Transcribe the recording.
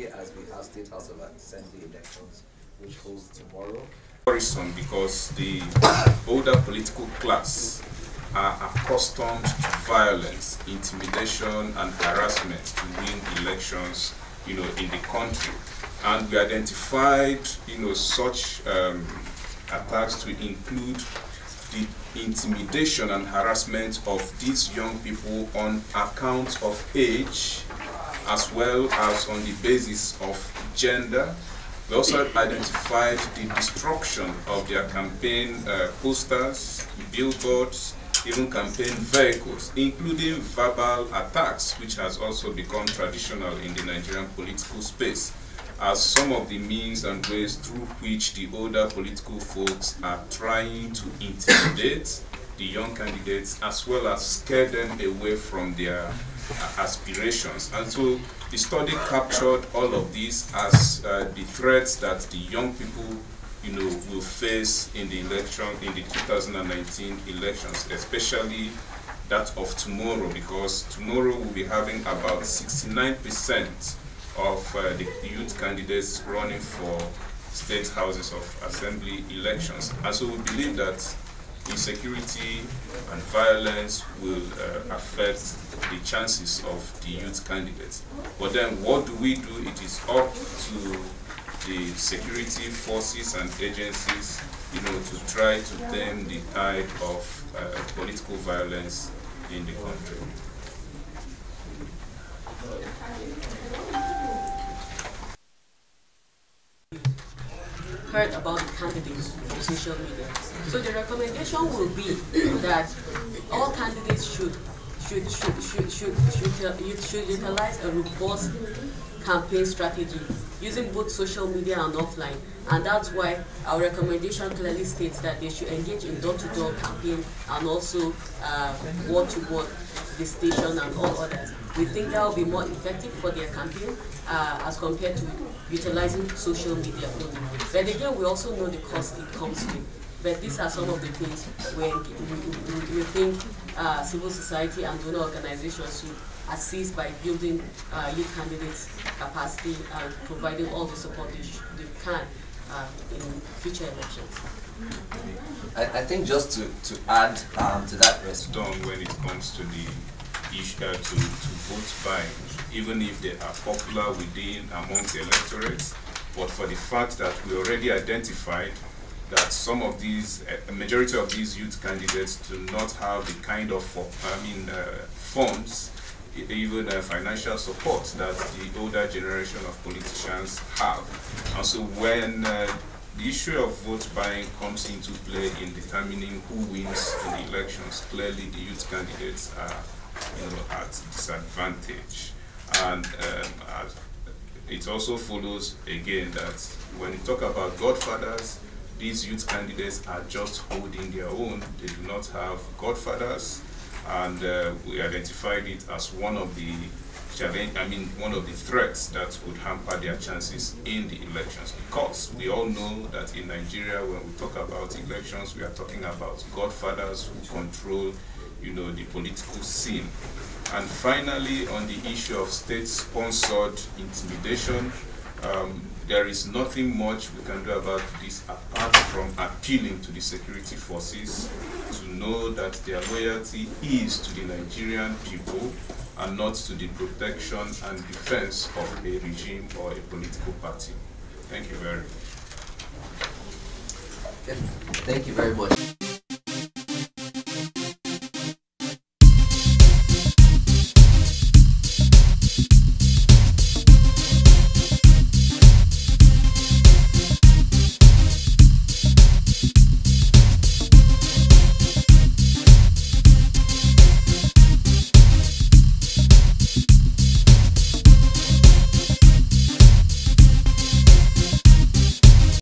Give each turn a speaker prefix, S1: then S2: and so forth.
S1: especially as we have State House of Assembly elections, which holds tomorrow.
S2: Worrisome because the older political class are accustomed to violence, intimidation, and harassment to win elections, in the country. And we identified, such attacks to include the intimidation and harassment of these young people on account of age, as well as on the basis of gender. We also identified the destruction of their campaign posters, billboards, even campaign vehicles, including verbal attacks, which has also become traditional in the Nigerian political space, as some of the means and ways through which the older political folks are trying to intimidate the young candidates, as well as scare them away from their aspirations. And so the study captured all of these as the threats that the young people will face in the 2019 elections, especially that of tomorrow, because tomorrow we'll be having about 69% of the youth candidates running for state houses of assembly elections. And so we believe that insecurity and violence will affect the chances of the youth candidates. But then what do we do? It is up to the security forces and agencies, to try to tame the tide of political violence in the country.
S3: Heard about the candidates from social media. So the recommendation will be that all candidates should utilize a robust campaign strategy using both social media and offline, and that's why our recommendation clearly states that they should engage in door-to-door campaign and also word-to-word visitation and all others. We think that will be more effective for their campaign as compared to utilizing social media only. But again, we also know the cost it comes with. But these are some of the things where we think civil society and donor organizations should assist by building youth candidates' capacity and providing all the support they can in future elections.
S1: I think just to add to that
S2: response, when it comes to the issue to vote buying, even if they are popular among the electorates, but for the fact that we already identified that some of these, a majority of these youth candidates do not have the kind of funds, even financial support that the older generation of politicians have. And so when the issue of vote buying comes into play in determining who wins in the elections, clearly the youth candidates are at disadvantage. And it also follows again that when you talk about godfathers, these youth candidates are just holding their own. They do not have godfathers, and we identified it as one of the threats that would hamper their chances in the elections, because we all know that in Nigeria, when we talk about elections, we are talking about godfathers who control, the political scene. And finally, on the issue of state-sponsored intimidation, there is nothing much we can do about this apart from appealing to the security forces to know that their loyalty is to the Nigerian people and not to the protection and defense of a regime or a political party. Thank you very much.
S1: Thank you very much.